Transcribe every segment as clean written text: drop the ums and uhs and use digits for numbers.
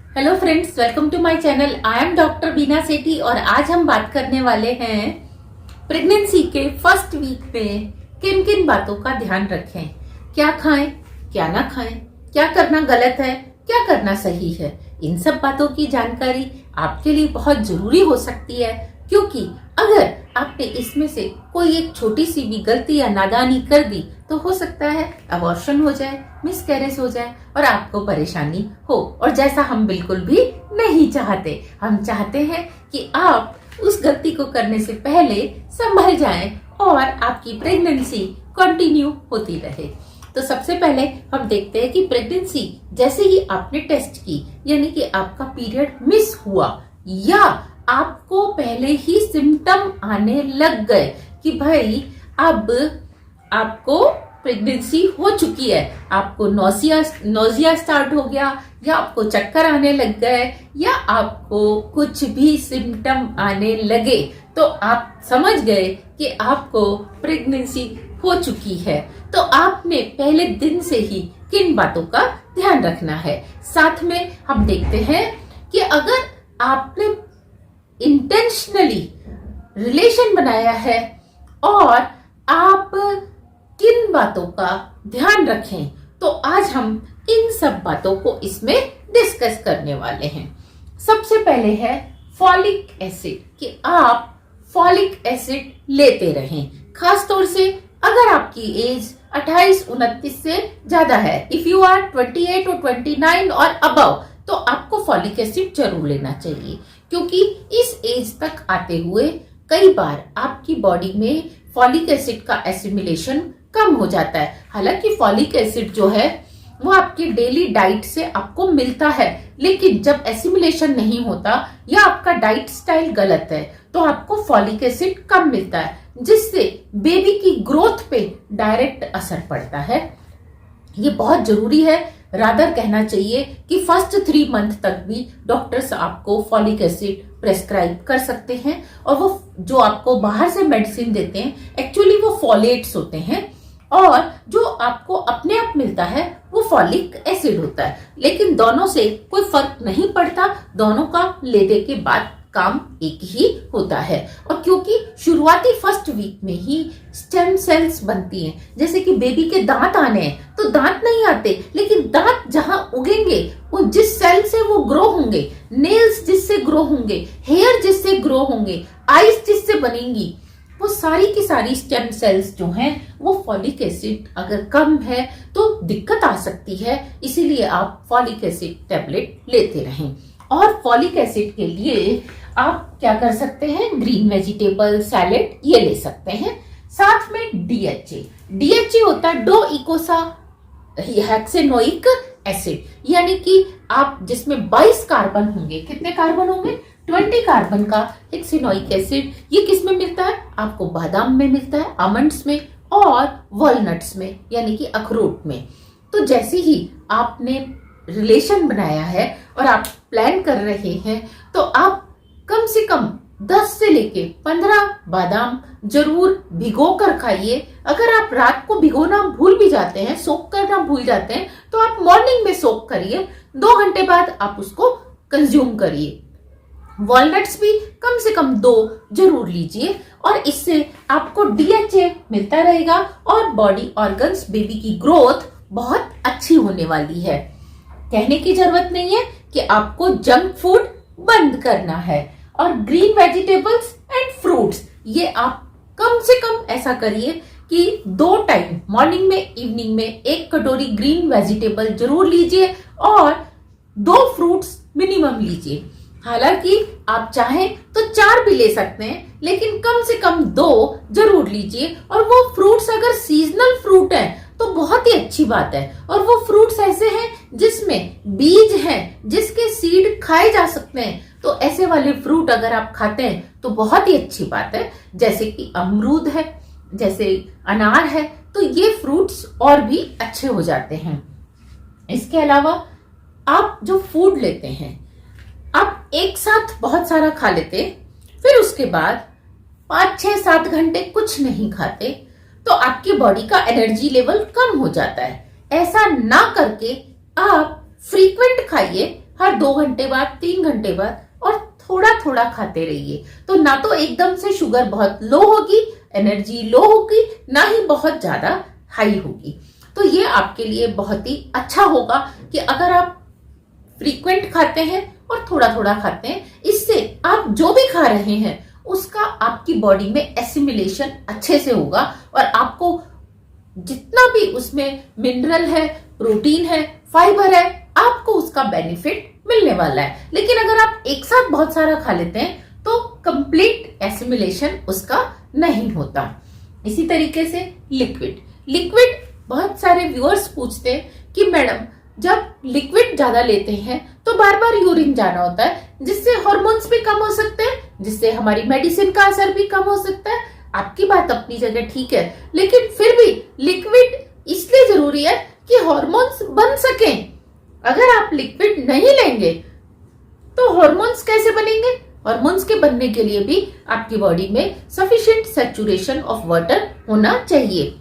Hello friends, welcome to my channel. I am doctor Beena Sethi और आज हम बात करने वाले हैं प्रेगनेंसी के फर्स्ट वीक में किन किन बातों का ध्यान रखें, क्या खाएं, क्या ना खाएं, क्या करना गलत है, क्या करना सही है। इन सब बातों की जानकारी आपके लिए बहुत जरूरी हो सकती है, क्योंकि अगर आपने इसमें से कोई एक छोटी सी भी गलती या नादानी कर दी तो हो सकता है अबॉर्शन हो जाए, मिसकैरेज हो जाए और आपको परेशानी हो। और जैसा हम बिल्कुल भी नहीं चाहते, हम चाहते हैं कि आप उस गलती को करने से पहले संभल जाएं और आपकी प्रेगनेंसी कंटिन्यू होती रहे। तो सबसे पहले हम देखते हैं कि प्रेगनेंसी जैसे ही आपने टेस्ट की, यानी कि आपका पीरियड मिस हुआ या आपको पहले ही सिम्टम आने लग गए कि भाई अब आपको प्रेगनेंसी हो चुकी है, आपको नोजिया स्टार्ट हो गया या आपको चक्कर आने लग गए या आपको कुछ भी सिम्टम आने लगे, तो आप समझ गए कि आपको प्रेगनेंसी हो चुकी है। तो आपने पहले दिन से ही किन बातों का ध्यान रखना है। साथ में हम देखते हैं कि अगर आपने इंटेंशनली रिलेशन बनाया है और आप किन बातों का ध्यान रखें, तो आज हम इन सब बातों को इसमें डिस्कस करने वाले हैं। सबसे पहले है फॉलिक एसिड, कि आप फॉलिक एसिड लेते रहें, खास तौर से अगर आपकी एज 28-29 से ज्यादा है। इफ यू आर 28 और 29 और अबव, तो आपको फॉलिक एसिड जरूर लेना चाहिए, क्योंकि इस एज तक आते हुए कई बार आपकी बॉडी में फॉलिक एसिड का एसिमिलेशन कम हो जाता है। हालांकि फॉलिक एसिड जो है वो आपकी डेली डाइट से आपको मिलता है, लेकिन जब एसिमिलेशन नहीं होता या आपका डाइट स्टाइल गलत है तो आपको फॉलिक एसिड कम मिलता है, जिससे बेबी की ग्रोथ पे डायरेक्ट असर पड़ता है। ये बहुत जरूरी है। रादर कहना चाहिए कि फर्स्ट 3 मंथ तक भी डॉक्टर्स आपको फॉलिक एसिड प्रेस्क्राइब कर सकते हैं, और वो जो आपको बाहर से मेडिसिन देते हैं एक्चुअली वो फॉलेट्स होते हैं, और जो आपको अपने आप मिलता है वो फॉलिक एसिड होता है। लेकिन दोनों से कोई फर्क नहीं पड़ता, दोनों का लेने के बाद काम एक ही होता है। और क्योंकि शुरुआती फर्स्ट वीक में ही स्टेम सेल्स बनती हैं, जैसे कि बेबी के दांत आने हैं तो दांत नहीं आते, लेकिन दांत जहां उगेंगे वो जिस सेल से वो ग्रो होंगे, नेल्स जिससे ग्रो होंगे, हेयर जिससे ग्रो होंगे, आईज जिससे बनेंगी, वो सारी की सारी स्टेम सेल्स जो हैं वो फॉलिक एसिड अगर कम है तो दिक्कत आ सकती है। इसीलिए आप फॉलिक एसिड टैबलेट लेते रहें। और फॉलिक एसिड के लिए आप क्या कर सकते हैं, ग्रीन वेजिटेबल सैलेड ये ले सकते हैं। साथ में डीएचए होता है डो इकोसा हेक्सेनोइक एसिड, यानी कि आप जिसमें 22 कार्बन होंगे, कितने कार्बन होंगे, 20 कार्बन का हेक्सेनोइक एसिड। ये किस में मिलता है, आपको बादाम में मिलता है, आमंड्स में और वॉलनट्स में, यानी कि अखरोट में। तो जैसे ही आपने रिलेशन बनाया है और आप प्लान कर रहे हैं, तो आप कम से कम 10 से लेके 15 बादाम जरूर भिगो कर खाइए। अगर आप रात को भिगोना भूल भी जाते हैं, सोक करना भूल जाते हैं, तो आप मॉर्निंग में सोक करिए, 2 घंटे बाद आप उसको कंज्यूम करिए। वॉलनट्स भी कम से कम 2 जरूर लीजिए, और इससे आपको डीएचए मिलता रहेगा और बॉडी ऑर्गन्स, बेबी की ग्रोथ बहुत अच्छी होने वाली है। कहने की जरूरत नहीं है कि आपको जंक फूड बंद करना है, और ग्रीन वेजिटेबल्स एंड फ्रूट्स ये आप कम से कम ऐसा करिए कि 2 टाइम, मॉर्निंग में, इवनिंग में 1 कटोरी ग्रीन वेजिटेबल जरूर लीजिए और 2 फ्रूट्स मिनिमम लीजिए। हालांकि आप चाहें तो 4 भी ले सकते हैं, लेकिन कम से कम 2 जरूर लीजिए। और वो फ्रूट्स अगर सीजनल फ्रूट है तो बहुत ही अच्छी बात है, और वो फ्रूट्स ऐसे हैं जिसमें बीज हैं, जिसके सीड खाए जा सकते हैं, तो ऐसे वाले फ्रूट अगर आप खाते हैं तो बहुत ही अच्छी बात है। जैसे कि अमरूद है, जैसे अनार है, तो ये फ्रूट्स और भी अच्छे हो जाते हैं। इसके अलावा आप जो फूड लेते हैं, आप एक साथ बहुत सारा खा लेते, फिर उसके बाद 5-6-7 घंटे कुछ नहीं खाते, तो आपकी बॉडी का एनर्जी लेवल कम हो जाता है। ऐसा ना करके आप फ्रीक्वेंट खाइए, हर 2 घंटे बाद, 3 घंटे बाद, और थोड़ा थोड़ा खाते रहिए। तो ना तो एकदम से शुगर बहुत लो होगी, एनर्जी लो होगी, ना ही बहुत ज्यादा हाई होगी। तो ये आपके लिए बहुत ही अच्छा होगा कि अगर आप फ्रीक्वेंट खाते हैं और थोड़ा थोड़ा खाते हैं, इससे आप जो भी खा रहे हैं उसका आपकी बॉडी में एसिमिलेशन अच्छे से होगा और आपको जितना भी उसमें मिनरल है, प्रोटीन है, फाइबर है, आपको उसका बेनिफिट मिलने वाला है। लेकिन अगर आप एक साथ बहुत सारा खा लेते हैं तो कंप्लीट एसिमिलेशन उसका नहीं होता। इसी तरीके से लिक्विड बहुत सारे व्यूअर्स पूछते हैं कि मैडम जब लिक्विड ज्यादा लेते हैं तो बार बार यूरिन जाना होता है, जिससे हार्मोन्स भी कम हो सकते हैं, जिससे हमारी मेडिसिन का असर भी कम हो सकता है। आपकी बात अपनी जगह ठीक है, लेकिन फिर भी लिक्विड इसलिए जरूरी है कि हार्मोन्स बन सकें। अगर आप लिक्विड नहीं लेंगे तो हार्मोन्स कैसे बनेंगे? हार्मोन्स के बनने के लिए भी आपकी बॉडी में सफिशिएंट सैचुरेशन ऑफ वाटर होना चाहिए।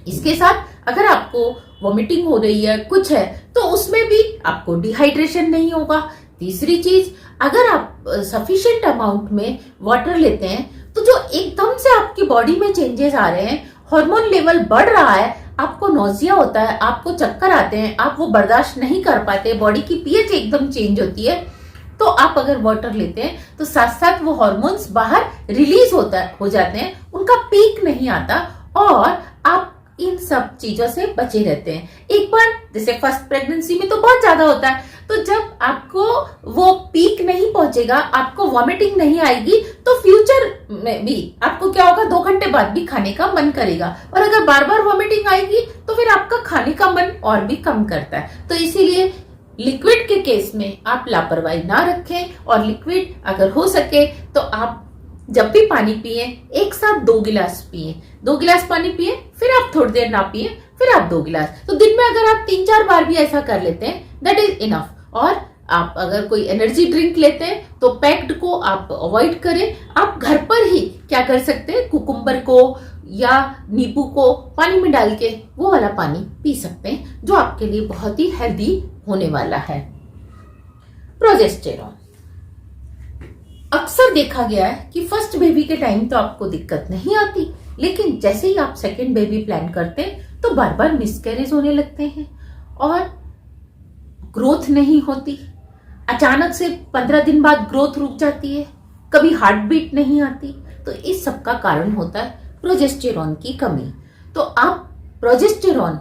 इसके साथ अगर आपको वॉमिटिंग हो रही है, कुछ है, तो उसमें भी आपको डिहाइड्रेशन नहीं होगा। तीसरी चीज, अगर आप सफिशिएंट अमाउंट में वाटर लेते हैं तो जो एकदम से आपकी बॉडी में चेंजेस आ रहे हैं, हार्मोन लेवल बढ़ रहा है, आपको नोजिया होता है, आपको चक्कर आते हैं, आप वो बर्दाश्त नहीं कर पाते, बॉडी की पीएच एकदम चेंज होती है, तो आप अगर वाटर लेते हैं तो साथ साथ वो हार्मोन्स बाहर रिलीज हो जाते हैं, उनका पीक नहीं आता और आप इन सब चीजों से बचे रहते हैं। एक बार जैसे फर्स्ट प्रेगनेंसी में तो बहुत ज्यादा होता है, तो जब आपको वो पीक नहीं पहुंचेगा, आपको वॉमिटिंग नहीं आएगी, तो फ्यूचर में भी आपको क्या होगा, 2 घंटे बाद भी खाने का मन करेगा। और अगर बार बार वॉमिटिंग आएगी तो फिर आपका खाने का मन और भी कम करता है। तो इसीलिए लिक्विड के केस में आप लापरवाही ना रखें और लिक्विड अगर हो सके तो आप जब भी पानी पिए एक साथ 2 गिलास पिए। 2 गिलास पानी पिए, फिर आप थोड़ी देर ना पिए, फिर आप 2 गिलास। तो दिन में अगर आप 3-4 बार भी ऐसा कर लेते हैं, दैट इज इनफ। और आप अगर कोई एनर्जी ड्रिंक लेते हैं तो पैक्ड को आप अवॉइड करें। आप घर पर ही क्या कर सकते हैं, कुकुम्बर को या नींबू को पानी में डाल के वो वाला पानी पी सकते हैं, जो आपके लिए बहुत ही हेल्दी होने वाला है। प्रोजेस्टेरॉन अक्सर देखा गया है कि फर्स्ट बेबी के टाइम तो आपको दिक्कत नहीं आती, लेकिन जैसे ही आप सेकेंड बेबी प्लान करते हैं तो बार बार मिसकैरेज होने लगते हैं और ग्रोथ नहीं होती। अचानक से 15 दिन बाद ग्रोथ रुक जाती है, कभी हार्ट बीट नहीं आती। तो इस सब का कारण होता है प्रोजेस्टेरॉन की कमी। तो आप प्रोजेस्टेरॉन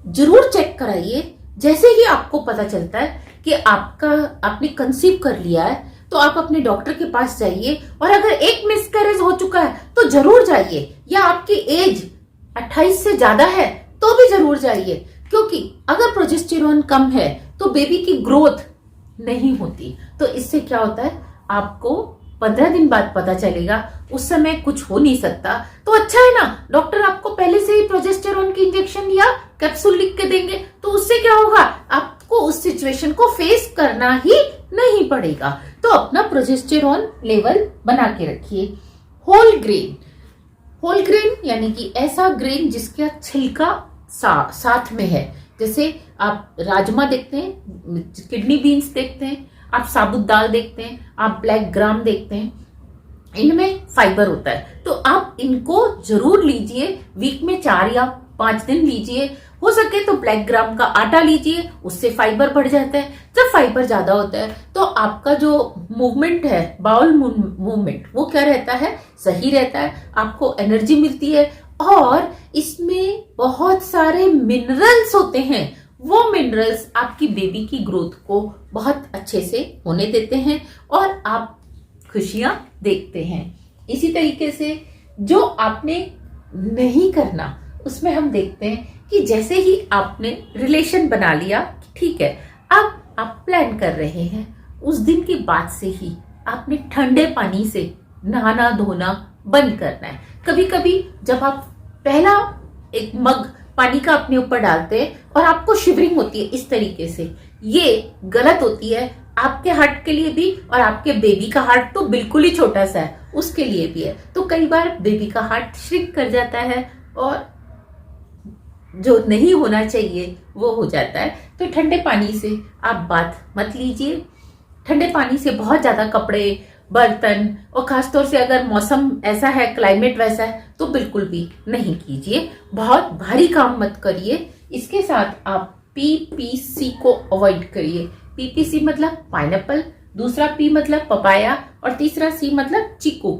जरूर चेक कराइए। जैसे ही आपको पता चलता है कि आपने कंसीव कर लिया है तो आप अपने डॉक्टर के पास जाइए, और अगर एक मिसकैरेज हो चुका है तो जरूर जाइए, या आपकी एज 28 से ज्यादा है तो भी जरूर जाइए, क्योंकि अगर प्रोजेस्टेरॉन कम है तो बेबी की ग्रोथ नहीं होती। तो इससे क्या होता है, आपको 15 दिन बाद पता चलेगा, उस समय कुछ हो नहीं सकता। तो अच्छा है ना, डॉक्टर आपको पहले से ही प्रोजेस्टेरॉन की इंजेक्शन या कैप्सूल लिख के देंगे, तो उससे क्या होगा, आपको उस सिचुएशन को फेस करना ही नहीं पड़ेगा। तो अपना प्रोजेस्टेरॉन लेवल बना के रखिए। होल ग्रेन यानी कि ऐसा ग्रेन जिसका छिलका साथ में है। जैसे आप राजमा देखते हैं, किडनी बीन्स देखते हैं, आप साबुत दाल देखते हैं, आप ब्लैक ग्राम देखते हैं, इनमें फाइबर होता है। तो आप इनको जरूर लीजिए, वीक में 4 या 5 दिन लीजिए। हो सके तो ब्लैक ग्राम का आटा लीजिए, उससे फाइबर बढ़ जाता है। जब फाइबर ज्यादा होता है तो आपका जो मूवमेंट है, बाउल मूवमेंट, वो क्या रहता है, सही रहता है, आपको एनर्जी मिलती है। और इसमें बहुत सारे मिनरल्स होते हैं, वो मिनरल्स आपकी बेबी की ग्रोथ को बहुत अच्छे से होने देते हैं और आप खुशियां देखते हैं। इसी तरीके से जो आपने नहीं करना, उसमें हम देखते हैं कि जैसे ही आपने रिलेशन बना लिया, ठीक है, अब आप प्लान कर रहे हैं, उस दिन के बाद से ही आपने ठंडे पानी से नहाना धोना बंद करना है। कभी कभी जब आप पहला एक मग पानी का अपने ऊपर डालते हैं और आपको शिवरिंग होती है इस तरीके से, ये गलत होती है आपके हार्ट के लिए भी, और आपके बेबी का हार्ट तो बिल्कुल ही छोटा सा है, उसके लिए भी है। तो कई बार बेबी का हार्ट श्रिंक कर जाता है और जो नहीं होना चाहिए वो हो जाता है। तो ठंडे पानी से आप बात मत लीजिए। ठंडे पानी से बहुत ज्यादा कपड़े, बर्तन, और खासतौर से अगर मौसम ऐसा है, क्लाइमेट वैसा है, तो बिल्कुल भी नहीं कीजिए। बहुत भारी काम मत करिए। इसके साथ आप पीपीसी को अवॉइड करिए। पीपीसी मतलब पाइनएप्पल, दूसरा पी मतलब पपाया, और तीसरा सी मतलब चीकू।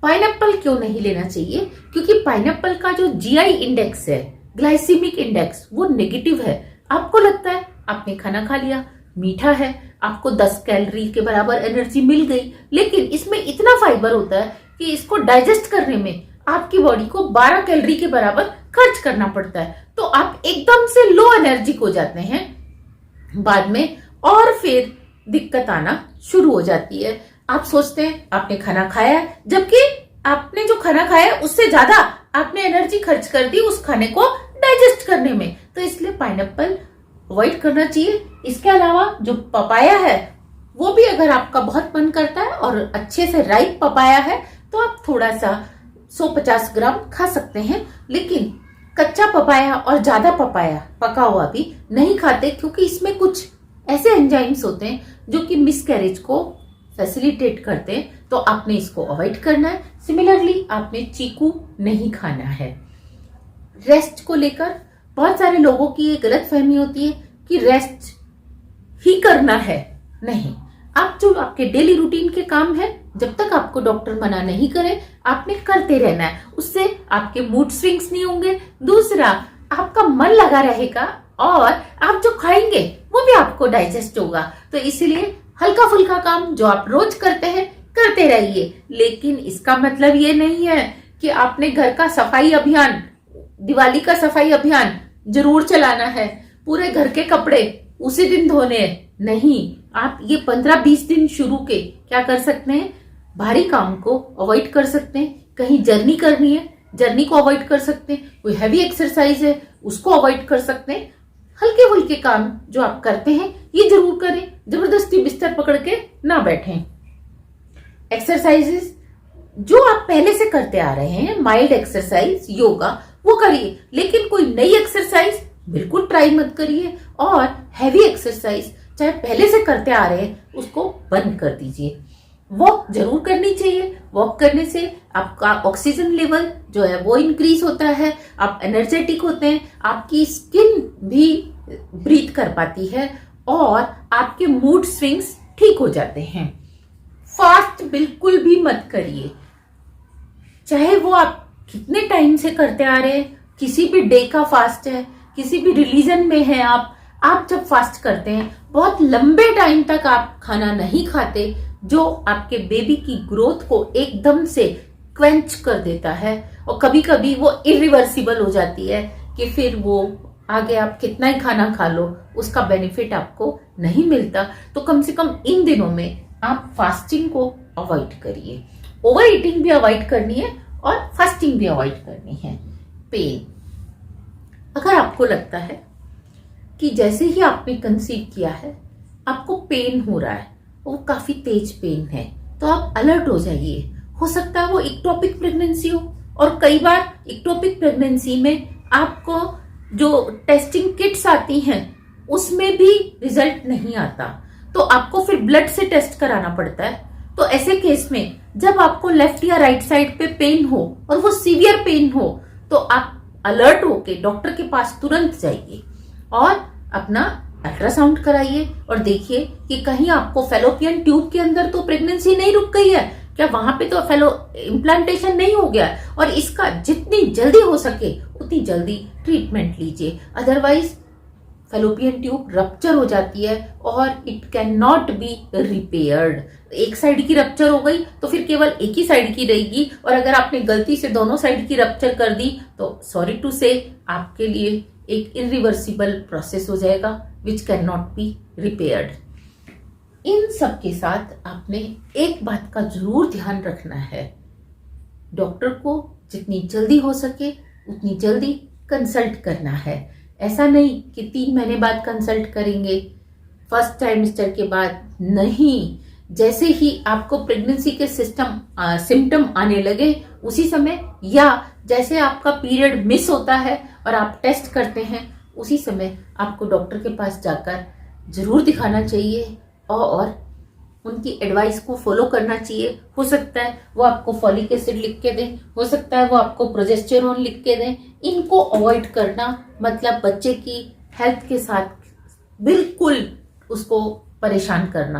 पाइनएप्पल क्यों नहीं लेना चाहिए? क्योंकि पाइनएप्पल का जो जीआई इंडेक्स है, ग्लाइसेमिक इंडेक्स, वो नेगेटिव है। आपको लगता है आपने खाना खा लिया, मीठा है, आपको 10 कैलोरी के बराबर एनर्जी मिल गई, लेकिन इसमें इतना फाइबर होता है कि इसको डाइजेस्ट करने में आपकी बॉडी को 12 कैलोरी के बराबर खर्च करना पड़ता है। तो आप एकदम से लो एनर्जी हो जाते हैं बाद में, और फिर दिक्कत आना शुरू हो जाती है। आप सोचते हैं आपने खाना खाया, जबकि आपने जो खाना खाया उससे ज्यादा आपने एनर्जी खर्च कर दी उस खाने को डाइजेस्ट करने में। तो इसलिए पाइनएप्पल अवॉइड करना चाहिए। इसके अलावा जो पपाया है, वो भी अगर आपका बहुत मन करता है और अच्छे से राइप पपाया है, तो आप थोड़ा सा 150 ग्राम खा सकते हैं। लेकिन कच्चा पपाया और ज्यादा पपाया पका हुआ भी नहीं खाते, क्योंकि इसमें कुछ ऐसे एंजाइम्स होते हैं जो कि मिसकैरेज को फैसिलिटेट करते हैं। तो आपने इसको अवॉइड करना है। सिमिलरली आपने चीकू नहीं खाना है। रेस्ट को लेकर बहुत सारे लोगों की ये गलत फहमी होती है कि रेस्ट ही करना है। नहीं, आप जो आपके डेली रूटीन के काम है, जब तक आपको डॉक्टर मना नहीं करे, आपने करते रहना है। उससे आपके मूड स्विंग्स नहीं होंगे। दूसरा, आपका मन लगा रहेगा और आप जो खाएंगे वो भी आपको डाइजेस्ट होगा। तो इसीलिए हल्का फुल्का काम जो आप रोज करते हैं करते रहिए। लेकिन इसका मतलब ये नहीं है कि आपने घर का सफाई अभियान, दिवाली का सफाई अभियान जरूर चलाना है, पूरे घर के कपड़े उसी दिन धोने हैं। नहीं, आप ये 15-20 दिन शुरू के क्या कर सकते हैं, भारी काम को अवॉइड कर सकते हैं। कहीं जर्नी करनी है, जर्नी को अवॉइड कर सकते हैं। कोई हैवी एक्सरसाइज है, उसको अवॉइड कर सकते हैं। हल्के फुल्के काम जो आप करते हैं ये जरूर करें। जबरदस्ती बिस्तर पकड़ के ना बैठें। एक्सरसाइजेस जो आप पहले से करते आ रहे हैं, माइल्ड एक्सरसाइज, योगा, वो करिए। लेकिन कोई नई एक्सरसाइज बिल्कुल ट्राई मत करिए। और हैवी एक्सरसाइज चाहे पहले से करते आ रहे हैं, उसको बंद कर दीजिए। वॉक जरूर करनी चाहिए। वॉक करने से आपका ऑक्सीजन लेवल जो है वो इंक्रीज होता है, आप एनर्जेटिक होते हैं, आपकी स्किन भी ब्रीथ कर पाती है और आपके मूड स्विंग्स ठीक हो जाते हैं। फास्ट बिल्कुल भी मत करिए, चाहे वो आप कितने टाइम से करते आ रहे हैं। किसी भी डे का फास्ट है, किसी भी रिलीजन में है आप जब फास्ट करते हैं, बहुत लंबे टाइम तक आप खाना नहीं खाते, जो आपके बेबी की ग्रोथ को एकदम से क्वेंच कर देता है। और कभी कभी वो इरिवर्सिबल हो जाती है कि फिर वो आगे आप कितना ही खाना खा लो, उसका बेनिफिट आपको नहीं मिलता। तो कम से कम इन दिनों में आप फास्टिंग को अवॉइड करिए। ओवर ईटिंग भी अवॉइड करनी है और फास्टिंग भी अवॉइड करनी है। पेन, अगर आपको लगता है कि जैसे ही आपने कंसीव किया है आपको पेन हो रहा है, वो काफी तेज पेन है, तो आप अलर्ट हो जाइए। हो सकता है वो इक्टोपिक प्रेगनेंसी हो, और कई बार इक्टोपिक प्रेगनेंसी में आपको जो टेस्टिंग किट्स आती हैं उसमें भी रिजल्ट नहीं आता, तो आपको फिर ब्लड से टेस्ट कराना पड़ता है। तो ऐसे केस में जब आपको लेफ्ट या राइट साइड पे पेन हो और वो सीवियर पेन हो, तो आप अलर्ट होके डॉक्टर के पास तुरंत जाइए और अपना अल्ट्रासाउंड कराइए और देखिए कि कहीं आपको फेलोपियन ट्यूब के अंदर तो प्रेगनेंसी नहीं रुक गई है क्या, वहां पे तो फेलो इम्प्लांटेशन नहीं हो गया। और इसका जितनी जल्दी हो सके उतनी जल्दी ट्रीटमेंट लीजिए, अदरवाइज फेलोपियन ट्यूब रप्चर हो जाती है और it can not be repaired. एक साइड की रप्चर हो गई तो फिर केवल एक ही साइड की रहेगी, और अगर आपने गलती से दोनों साइड की रप्चर कर दी तो सॉरी टू से आपके लिए एक इरिवर्सिबल प्रोसेस हो जाएगा which can not be repaired. इन सब के साथ आपने एक बात का जरूर ध्यान रखना है, डॉक्टर को जितनी जल्दी हो सके उतनी जल्दी कंसल्ट करना है। ऐसा नहीं कि 3 महीने बाद कंसल्ट करेंगे, फर्स्ट ट्राइमेस्टर के बाद नहीं। जैसे ही आपको प्रेगनेंसी के सिम्टम आने लगे उसी समय, या जैसे आपका पीरियड मिस होता है और आप टेस्ट करते हैं, उसी समय आपको डॉक्टर के पास जाकर जरूर दिखाना चाहिए और उनकी एडवाइस को फॉलो करना चाहिए। हो सकता है वो आपको फॉलिक एसिड लिख के दें, हो सकता है वो आपको प्रोजेस्टेरोन लिख के दें। इनको अवॉइड करना मतलब बच्चे की हेल्थ के साथ बिल्कुल उसको परेशान करना।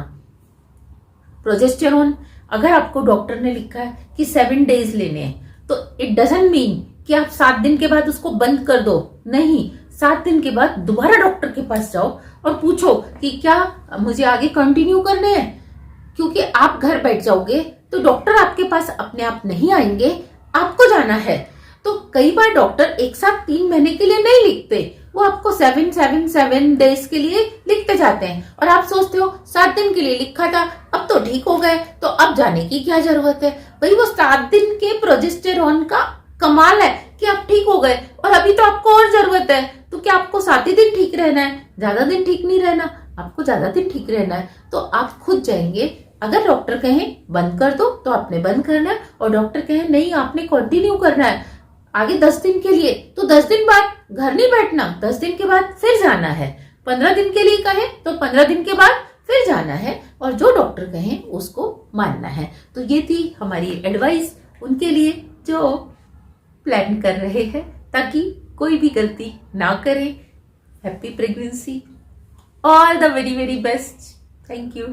प्रोजेस्टेरोन अगर आपको डॉक्टर ने लिखा है कि 7 डेज लेने हैं, तो इट डजंट मीन कि आप 7 दिन के बाद उसको बंद कर दो। नहीं, 7 दिन के बाद दोबारा डॉक्टर के पास जाओ और पूछो कि क्या मुझे आगे कंटिन्यू करने हैं, क्योंकि आप घर बैठ जाओगे तो डॉक्टर आपके पास अपने आप नहीं आएंगे, आपको जाना है। तो कई बार डॉक्टर एक साथ 3 महीने के लिए नहीं लिखते, वो आपको 7 डेज के लिए लिखते जाते हैं और आप सोचते हो 7 दिन के लिए लिखा था, अब तो ठीक हो गए, तो अब जाने की क्या जरूरत है। भाई वो 7 दिन के प्रोजेस्टेरोन का कमाल है कि आप ठीक हो गए और अभी तो आपको और जरूरत है। तो क्या आपको 7 ही दिन ठीक रहना है? ज्यादा दिन ठीक नहीं रहना, आपको ज्यादा दिन ठीक रहना है। तो आप खुद जाएंगे, अगर डॉक्टर कहें बंद कर दो तो आपने बंद करना है, और डॉक्टर कहें नहीं आपने कंटिन्यू करना है आगे 10 दिन के लिए, तो 10 दिन बाद घर नहीं बैठना, 10 दिन के बाद फिर जाना है। 15 दिन के लिए कहें तो 15 दिन के बाद फिर जाना है, और जो डॉक्टर कहें उसको मानना है। तो ये थी हमारी एडवाइस उनके लिए जो प्लान कर रहे हैं ताकि कोई भी गलती ना करें। Happy pregnancy, all the very very best, thank you.